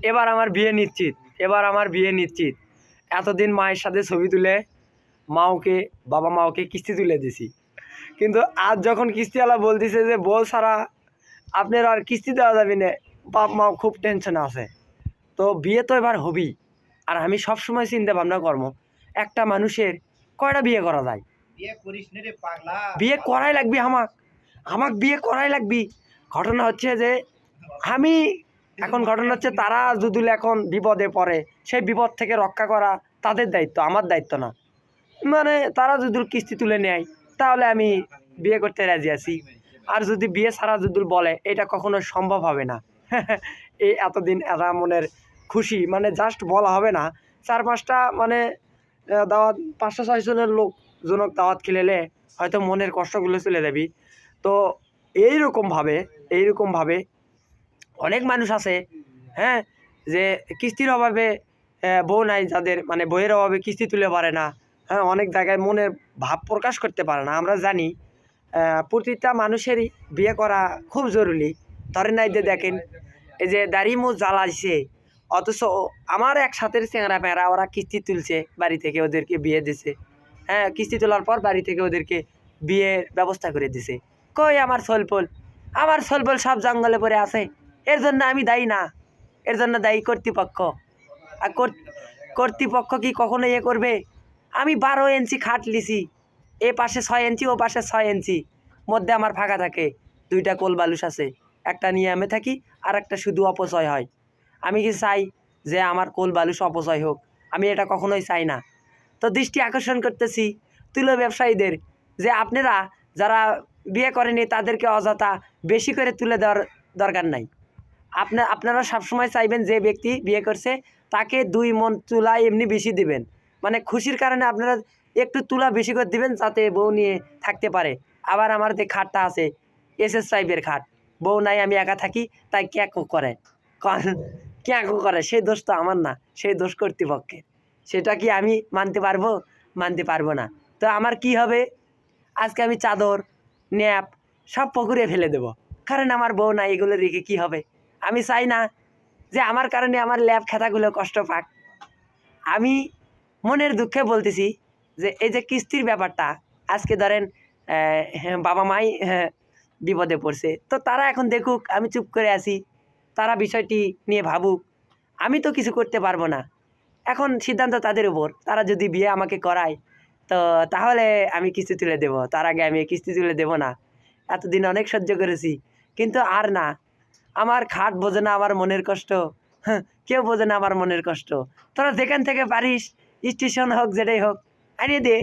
এবার আমার বিয়ে নিশ্চিত, এবার আমার বিয়ে নিশ্চিত। এতদিন মায়ের সাথে ছবি তুলে বাবা মাওকে কিস্তি তুলে দিছি, কিন্তু আজ যখন কিস্তিওয়ালা বলতেছে যে বউ ছাড়া আপনার আর কিস্তি দেওয়া যাবে না, বাপ মাও খুব টেনশন আছে। তো বিয়ে তো এবার হবেই। আর আমি সবসময় চিন্তা ভাবনা করবো, একটা মানুষের কয়টা বিয়ে করা যায়? বিয়ে করাই লাগবি, আমাক বিয়ে করাই লাগবি। ঘটনা হচ্ছে যে ঘটনা হচ্ছে তারা যদি এখন বিপদে পড়ে, সেই বিপদ থেকে রক্ষা করা তাদের দায়িত্ব, আমার দায়িত্ব না। মানে তারা যদি কিস্তি তুলে নেয় তাহলে আমি বিয়ে করতে রাজি আছি। আর যদি বিয়ে ছাড়া যদি বলে, এটা কখনো সম্ভব হবে না। এই এতদিন এরা মনের খুশি, মানে জাস্ট বলা হবে না, 4-5টা মানে দাওয়াত, 5-6 জনের লোকজনক দাওয়াত খেলেলে হয়তো মনের কষ্টগুলো চলে যাবি। তো এইরকমভাবে অনেক মানুষ আছে, হ্যাঁ, যে কিস্তির অভাবে বউ নাই, যাদের মানে বইয়ের অভাবে কিস্তি তুলে পারে না। হ্যাঁ, অনেক জায়গায় মনের ভাব প্রকাশ করতে পারে না। আমরা জানি প্রতিটা মানুষেরই বিয়ে করা খুব জরুরি। ধরেন নাই যে দেখেন, এই যে দাড়ি মুখ জ্বালাইছে, অথচ আমার এক সাথের চেংড়া প্যাঁড়া ওরা কিস্তি তুলছে, বাড়ি থেকে ওদেরকে বিয়ে দিছে। হ্যাঁ, কিস্তি তোলার পর বাড়ি থেকে ওদেরকে বিয়ের ব্যবস্থা করে দিছে। কই আমার সোলপোল সব জঙ্গলে পড়ে আছে। এর জন্য আমি দায়ী না, এর জন্য দায়ী কর্তৃপক্ষ। আর কর্তৃপক্ষ কি কখনো করবে? আমি 12 ইঞ্চি খাট লিছি, এ পাশে 6 ইঞ্চি, ও পাশে 6 ইঞ্চি, মধ্যে আমার ফাঁকা থাকে, 2টা কোল বালুস আছে, একটা নিয়ে আমি থাকি, আর একটা শুধু অপচয় হয়। আমি কি চাই যে আমার কোল বালুস অপচয় হোক? আমি এটা কখনোই চাই না। তো দৃষ্টি আকর্ষণ করতেছি তুলো ব্যবসায়ীদের, যে আপনারা যারা বিয়ে করেনি তাদেরকে অযথা বেশি করে তুলে দেওয়ার দরকার নাই। আপনারা সবসময় চাইবেন যে ব্যক্তি বিয়ে করছে তাকে 2 মণ তুলা এমনি বেশি দিবেন, মানে খুশির কারণে আপনারা একটু তুলা বেশি করে দিবেন, যাতে বউ নিয়ে থাকতে পারে। আবার আমার যে খাটটা আছে SS টাইপের খাট, বউ নাই, আমি একা থাকি, তাই ক্যাকও করে, সেই দোষ তো আমার না, সেই দোষ কর্তৃপক্ষের। সেটা কি আমি মানতে পারবো না। তো আমার কি হবে? আজকে আমি চাদর ন্যাপ সব পুকুরে ফেলে দেব, কারণ আমার বউ নাই। এগুলো রেখে কি হবে? আমি চাই না যে আমার কারণে আমার ল্যাপ খাতাগুলো কষ্ট পাক। আমি মনের দুঃখে বলতেছি যে এই যে কিস্তির ব্যাপারটা, আজকে ধরেন বাবা মাই বিপদে পড়ছে, তো তারা এখন দেখুক আমি চুপ করে আছি, তারা বিষয়টি নিয়ে ভাবুক। আমি তো কিছু করতে পারবো না, এখন সিদ্ধান্ত তাদের উপর। তারা যদি বিয়ে আমাকে করায়, তো তাহলে আমি কিস্তি তুলে দেব, তার আগে আমি কিস্তি তুলে দেব না। এতদিন অনেক সহ্য করেছি, কিন্তু আর না। আমার খাট বোঝে না আমার মনের কষ্ট, কেউ বোঝে না আমার মনের কষ্ট। তোরা যেখান থেকে পারিস, স্টেশন হোক যেটাই হোক, আনিয়ে দে।